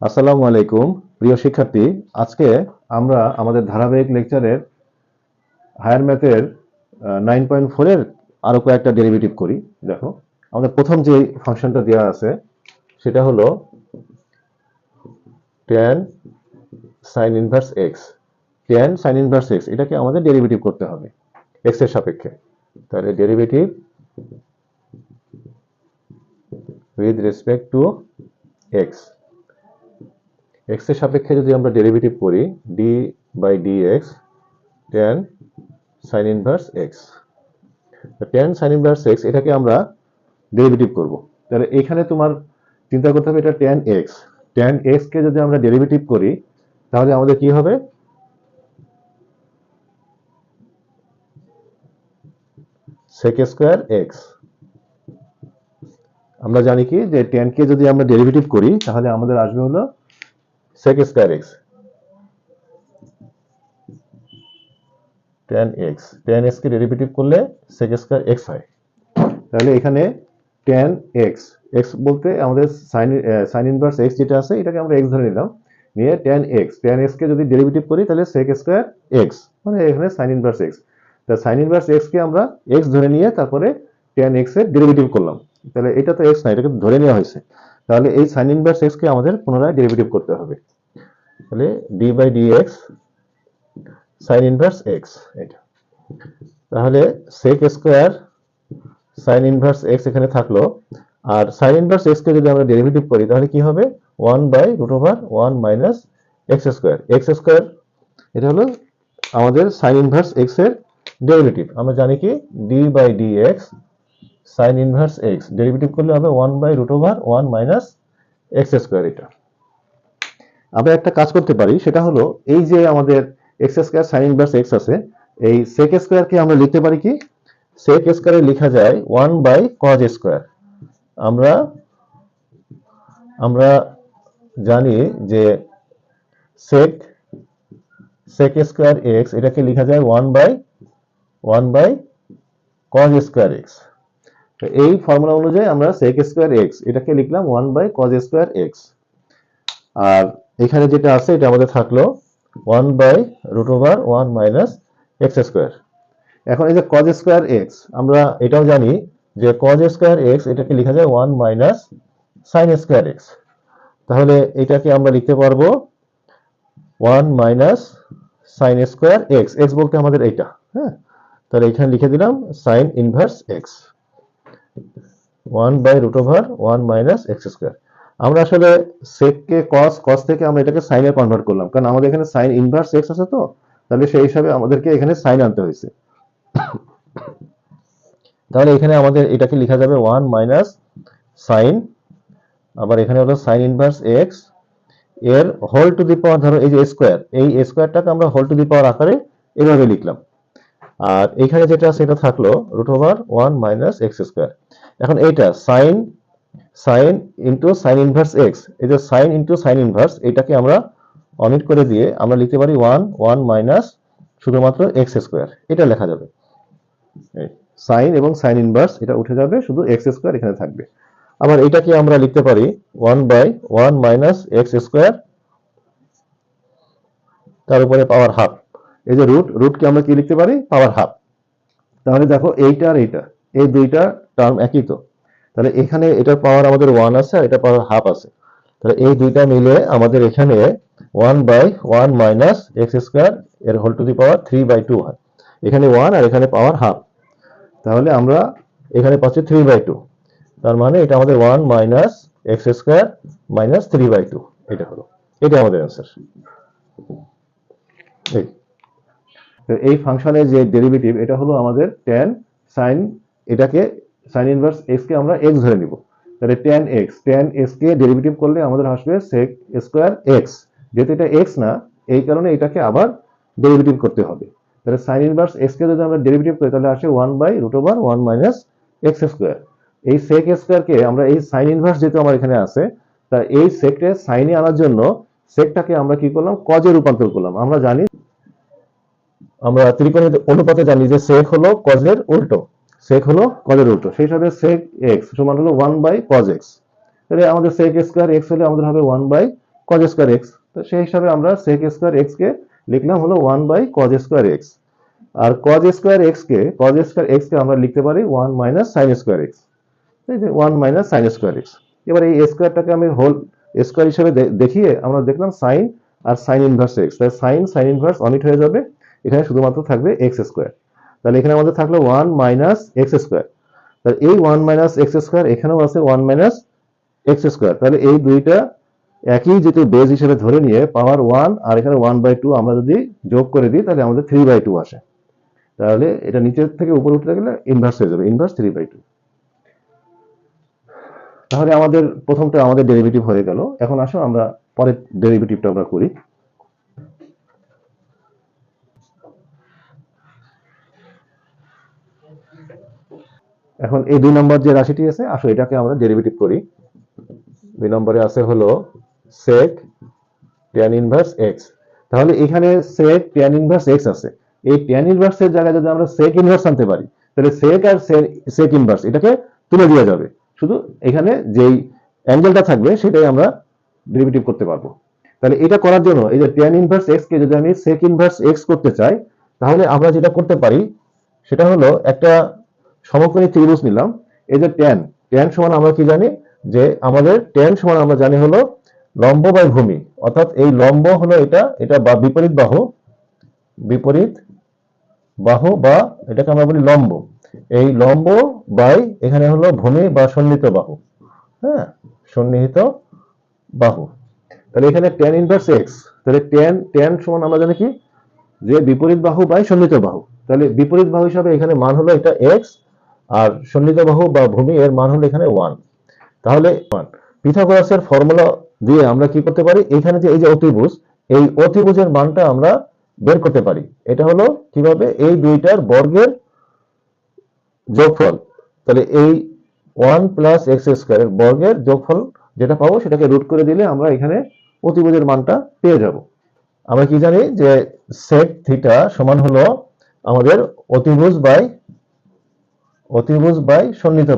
আসসালামু আলাইকুম প্রিয় শিক্ষার্থী। আজকে আমরা আমাদের ধারাবাহিক লেকচারের হায়ার ম্যাথের 9.4 এর আরো কয়েকটা ডেরিভেটিভ করি। দেখো, আমাদের প্রথম যে ফাংশনটা দেওয়া আছে সেটা হলো tan sin inverse x। tan sin inverse x এটাকে আমাদের ডেরিভেটিভ করতে হবে x এর সাপেক্ষে। তাহলে derivative with respect to x, x এর সাপেক্ষে যদি আমরা ডেরিভেটিভ করি d by dx tan sin inverse x। tan sin inverse x এটাকে আমরা ডেরিভেটিভ করব। তাহলে এখানে তোমার চিন্তা করতে হবে এটা tan x। tan x কে যদি আমরা ডেরিভেটিভ করি তাহলে আমাদের কি হবে? sec square x। আমরা জানি কি যে tan কে যদি আমরা ডেরিভেটিভ করি তাহলে আমাদের আসবে হলো sec square x। tan x কে ডেরিভেটিভ করলে sec স্কয়ার x হয়। তাহলে এখানে tan x, x বলতে আমাদের sin ইনভার্স x যেটা আছে এটাকে আমরা x ধরে নিলাম, নিয়ে tan x কে যদি ডেরিভেটিভ করি তাহলে sec স্কয়ার x, মানে এখানে sin ইনভার্স x। তা sin ইনভার্স x কে আমরা x ধরে নিয়ে তারপরে tan x এর ডেরিভেটিভ করলাম। তাহলে এটা তো x না, এটাকে ধরে নেওয়া হয়েছে। তাহলে এই sin ইনভার্স x কে আমাদের পুনরায় ডেরিভেটিভ করতে হবে। তাহলে d by dx sin inverse x এটা। তাহলে sec square sin inverse x এখানে থাকলো, আর sin ইনভার্স x কে যদি আমরা ডেরিভেটিভ করি তাহলে কি হবে? 1 by root over 1 minus x square. x square এটা হলো আমাদের sin ইনভার্স x এর ডেরিভেটিভ। আমরা জানি কি d by dx sin inverse x derivative করলে হবে 1 by root over 1 minus x square. এটা আমরা একটা কাজ করতে পারি, সেটা হলো এই যে আমাদের x square sin inverse x আছে, এই sec স্কয়ার কে আমরা লিখতে পারি কি sec স্কয়ারে লেখা যায় 1 বাই cos স্কয়ার। আমরা জানি যে sec স্কয়ার x এটাকে লেখা যায় 1 বাই cos স্কয়ার x। তো এই ফর্মুলা অনুযায়ী আমরা sec স্কয়ার x এটাকে লিখলাম 1 বাই cos স্কয়ার x। আর এখানে যেটা আছে এটা আমাদের থাকলো 1 by root over 1 minus x square. এখন এই যে cos স্কয়ার x, আমরা এটাও জানি যে cos স্কয়ার x এটাকে লেখা যায় 1 মাইনাস sin স্কয়ার x। তাহলে এটাকে আমরা লিখতে পারবো 1 minus sin square x, x বলতে আমাদের এইটা, হ্যাঁ। তাহলে এখানে লিখে দিলাম sin inverse x 1 by root over 1 minus x square. আমরা আসলে sec কে cos থেকে আমরা এটাকে sin এ কনভার্ট করলাম, কারণ আমাদের এখানে sin ইনভার্স x আছে, তো তাহলে সেই হিসাবে আমাদেরকে এখানে sin আনতে হয়েছে। তাহলে এখানে আমাদের এটাকে লেখা যাবে 1 মাইনাস sin, আবার এখানে হলো sin ইনভার্স x এর হোল টু দি পাওয়ার, ধরো এই যে স্কয়ার, এই স্কয়ারটাকে আমরা হোল টু দি পাওয়ার আকারে এভাবে লিখলাম। আর এখানে যেটা আছে এটা থাকলো root over 1 minus x square. এখন এইটা sin into sin inverse x, এই যে sin ইনটু sin ইনভার্স এটাকে আমরা অমিট করে দিয়ে আমরা লিখতে পারি 1 মাইনাস শুধুমাত্র x স্কয়ার, এটা লেখা যাবে। sin এবং sin ইনভার্স এটা উঠে যাবে, শুধু x স্কয়ার এখানে থাকবে। আবার এটাকে আমরা লিখতে পারি 1 বাই 1 মাইনাস x স্কয়ার তার উপরে পাওয়ার হাফ। এই যে রুটকে আমরা কি লিখতে পারি? Power half. তাহলে দেখো এইটা আর এইটা, এই দুইটা টার্ম একই তো। তাহলে এখানে এটার পাওয়ার আমাদের 1 আছে আর এটা পাওয়ার হাফ আছে। তাহলে এই দুইটা মিলে আমাদের এখানে 1 বাই 1 মাইনাস x স্কয়ার এর হোল টু দি পাওয়ার 3/2 হয়। এখানে 1 আর এখানে পাওয়ার হাফ, তাহলে আমরা এখানে পাচ্ছি 3/2। তার মানে এটা আমাদের 1 মাইনাস x স্কয়ার মাইনাস 3/2, এটা হলো, এটা আমাদের অ্যান্সার। এই ফাংশনের যে ডেরিভেটিভ এটা হলো আমাদের tan sin, এটাকে sin ইনভার্স x কে আমরা x ধরে নিব। তাহলে tan x কে ডেরিভেটিভ করলে আমাদের আসবে sec স্কয়ার x। যেহেতু এটা x না, এই কারণে এটাকে আবার ডেরিভেটিভ করতে হবে। তাহলে sin ইনভার্স x কে যদি আমরা ডেরিভেটিভ করি তাহলে আসে 1 by root over 1 minus x square. এই sec স্কয়ার কে আমরা এই sin ইনভার্স যেহেতু আমার এখানে আছে, তা এই sec কে sin এ আনার জন্য secটাকে আমরা কি করলাম? cos এ রূপান্তর করলাম। আমরা জানি, আমরা ত্রিকোণের অনুপাতে জানি যে sec হলো cos এর উল্টো, sec হলো cos এর উল্টো, সেই হিসাবে sec x সমান হলো 1 বাই cos x। তাহলে আমাদের sec স্কয়ার x হলে আমাদের হবে 1 বাই cos স্কয়ার x। তো সেই হিসাবে আমরা sec স্কয়ার x কে লিখলাম হলো 1/cos স্কয়ার x। আর cos স্কয়ার x কে আমরা লিখতে পারি 1 - sin স্কয়ার x। এই যে 1 - sin স্কয়ার x। এবার এই স্কয়ারটাকে আমি হোল স্কয়ার হিসেবে দেখিয়ে আমরা দেখলাম sin আর sin ইনভার্স x। তাই sin ইনভার্স অমিট হয়ে যাবে, এখানে শুধুমাত্র থাকবে x স্কয়ার। তাহলে এখানে আমাদের থাকলো 1 - x স্কয়ার। তাহলে এই 1 - x স্কয়ার এখানেও আছে 1 - x স্কয়ার। তাহলে এই দুইটা একই যেহেতু বেজ হিসেবে ধরে নিয়ে পাওয়ার 1 আর এখানে 1/2 আমরা যদি যোগ করে দিই তাহলে আমাদের 3/2 আসে। তাহলে এটা নিচের থেকে উপরে উঠতে গেলে ইনভার্স হয়ে যাবে, ইনভার্স 3/2। তাহলে আমাদের প্রথমটা আমাদের ডেরিভেটিভ হয়ে গেল। এখন আসো আমরা পরের ডেরিভেটিভটা আমরা করি। এখন এই 2 নম্বর যে রাশিটি আছে, আসো এটাকে আমরা ডেরিভেটিভ করি। 2 নম্বরে আছে হলো sec tan ইনভার্স x। তাহলে এখানে sec tan ইনভার্স x আছে। এই tan ইনভার্স এর জায়গায় যদি আমরা sec ইনভার্স আনতে পারি তাহলে sec আর sec ইনভার্স এটাকে তুলে দেওয়া যাবে। শুধু এখানে যেই অ্যাঙ্গেলটা থাকবে সেটাই আমরা ডেরিভেটিভ করতে পারবো। তাহলে এটা করার জন্য এই যে tan ইনভার্স x কে যদি আমি sec ইনভার্স x করতে চাই তাহলে আমরা যেটা করতে পারি সেটা হলো একটা সমকোণী ত্রিভুজ নিলাম। এই যে tan সমান আমরা কি জানি যে আমাদের tan সমান আমরা জানি হলো লম্ব বাই ভূমি, অর্থাৎ এই লম্ব হলো এটা বা বিপরীত বাহু বা এটাকে আমরা বলি লম্ব। এই লম্ব বাই এখানে হলো ভূমি বা সন্নিহিত বাহু। হ্যাঁ, সন্নিহিত বাহু। তাহলে এখানে tan ইনভার্স x, তাহলে tan সমান আমরা জানি কি যে বিপরীত বাহু বাই সন্নিহিত বাহু। তাহলে বিপরীত বাহু হিসাবে এখানে মান হলো এটা x আর সন্নিহিত বাহু বা ভূমি এর মান হলো এখানে 1। তাহলে পিথাগোরাসের ফর্মুলা দিয়ে আমরা কি করতে পারি, এখানে যে এই যে অতিভুজ, এই অতিভুজের মানটা আমরা বের করতে পারি। এটা হলো কিভাবে, এই দুইটার বর্গের যোগফল। তাহলে এই 1 + x স্কয়ারের বর্গের যোগফল যেটা পাবো সেটাকে রুট করে দিলে আমরা এখানে অতিভুজের মানটা পেয়ে যাব। আমরা কি জানি যে sec থিটা সমান হলো আমাদের অতিভুজ বাই সন্নিহিত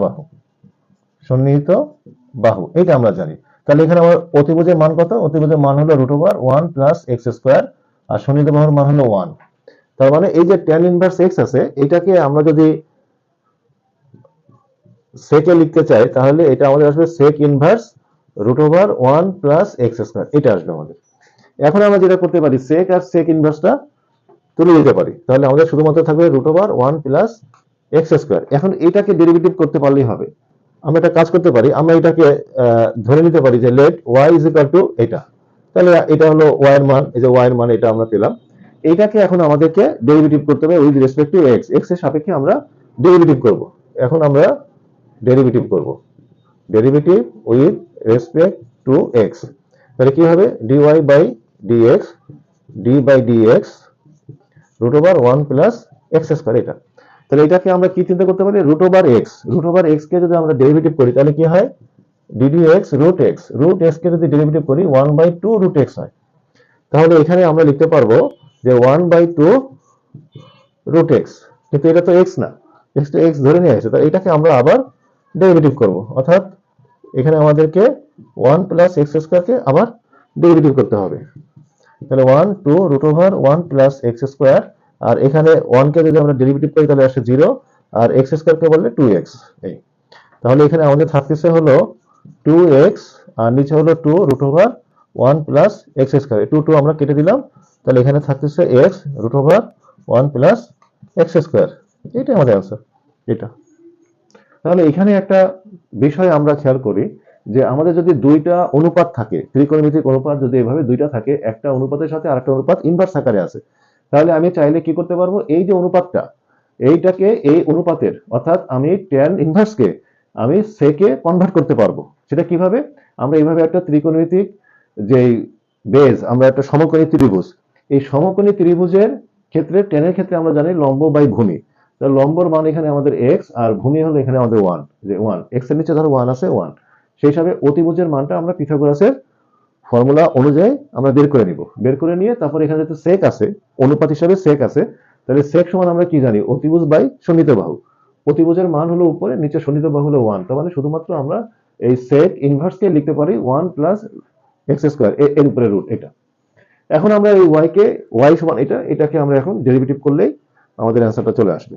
বাহু, এটা আমরা জানি। তাহলে এখানে আমার অতিভুজের মান কত? অতিভুজের মান হলো √1 + x স্কয়ার আর সন্নিহিত বাহুর মান হলো 1। তার মানে এই যে tan ইনভার্স x আছে এটাকে আমরা যদি sec এ লিখতে চাই তাহলে এটা আমাদের আসবে sec ইনভার্স √1 + x স্কয়ার, এটা আসবে আমাদের। এখন আমরা যেটা করতে পারি sec আর sec ইনভার্সটা তুলে দিতে পারি। তাহলে আমাদের শুধুমাত্র থাকবে √1 + x স্কয়ার। এখন এটাকে ডেরিভেটিভ করতে পারলেই হবে। আমরা একটা কাজ করতে পারি, আমরা এটাকে ধরে নিতে পারি যে let y = এটা। তাহলে এটা হলো y এর মান, এই যে y এর মান এটা আমরা পেলাম। এইটাকে এখন আমাদেরকে ডেরিভেটিভ করতে হবে with respect to x, x এর সাপেক্ষে আমরা ডেরিভেটিভ করব। এখন আমরা ডেরিভেটিভ করব, derivative with respect to x। তাহলে কি হবে, dy/dx d/dx √1 + x স্কয়ার এটা। তাহলে এটাকে আমরা কি চিন্তা করতে পারি, √x কে যদি আমরা ডেরিভেটিভ করি তাহলে কি হয়, ddx √x কে যদি ডেরিভেটিভ করি 1/2 √x হয়। তাহলে এখানে আমরা লিখতে পারবো যে 1/2 √x, কিন্তু এটা তো x না, x ধরে নিয়ে আসছে। তাহলে এটাকে আমরা আবার ডেরিভেটিভ করব, অর্থাৎ এখানে আমাদেরকে 1 + x স্কয়ারকে আবার ডেরিভেটিভ করতে হবে। তাহলে 1/2 √1 + x স্কয়ার, আর এখানে 1 কে যদি আমরা ডেরিভেটিভ করি তাহলে আসে 0 আর x স্কয়ার কে বললে 2x। এই তাহলে এখানে আমাদের থাকতেছে হলো 2x আর নিচে হলো 2 √1 + x স্কয়ার। 2 আমরা কেটে দিলাম, তাহলে এখানে থাকতেছে x √1 + x স্কয়ার। এটাই আমাদের आंसर এটা। তাহলে এখানে একটা বিষয় আমরা খেয়াল করি যে আমাদের যদি দুইটা অনুপাত থাকে, ত্রিকোণমিতিক অনুপাত যদি এভাবে দুইটা থাকে, একটা অনুপাতের সাথে আরেকটা অনুপাত ইনভার্স আকারে আছে, তাহলে আমি চাইলে কি করতে পারবো, এই যে অনুপাতটা এইটাকে এই অনুপাতের, অর্থাৎ আমি tan ইনভার্সকে আমি sec এ কনভার্ট করতে পারবো। সেটা কিভাবে, আমরা এইভাবে একটা ত্রিকোণমিতিক যেই বেজ, আমরা একটা সমকোণী ত্রিভুজ, এই সমকোণী ত্রিভুজের ক্ষেত্রে tan এর ক্ষেত্রে আমরা জানি লম্ব বাই ভূমি। তাহলে লম্বর মান এখানে আমাদের x আর ভূমি হলো এখানে আমাদের 1, যে 1 x এর নিচে ধরো 1 আছে 1। সেই হিসাবে অতিভুজের মানটা আমরা পিথাগোরাসের ফর্মুলা অনুযায়ী আমরা বের করে নিব। বের করে নিয়ে তারপর এখানে যেহেতু sec আছে, অনুপাত হিসাবে sec আছে, তাহলে sec সমান আমরা কি জানি, অতিভুজ বাই সন্নিহিত বাহু। অতিভুজের মান হলো উপরে, নিচে সন্নিহিত বাহু হলো 1। তার মানে শুধুমাত্র আমরা এই sec ইনভার্স কে লিখতে পারি 1 + এক্স স্কোয়ার এর উপরে রুট এটা। এখন আমরা এই ওয়াই সমান এটাকে আমরা এখন ডেরিভেটিভ করলেই আমাদের অ্যান্সারটা চলে আসবে।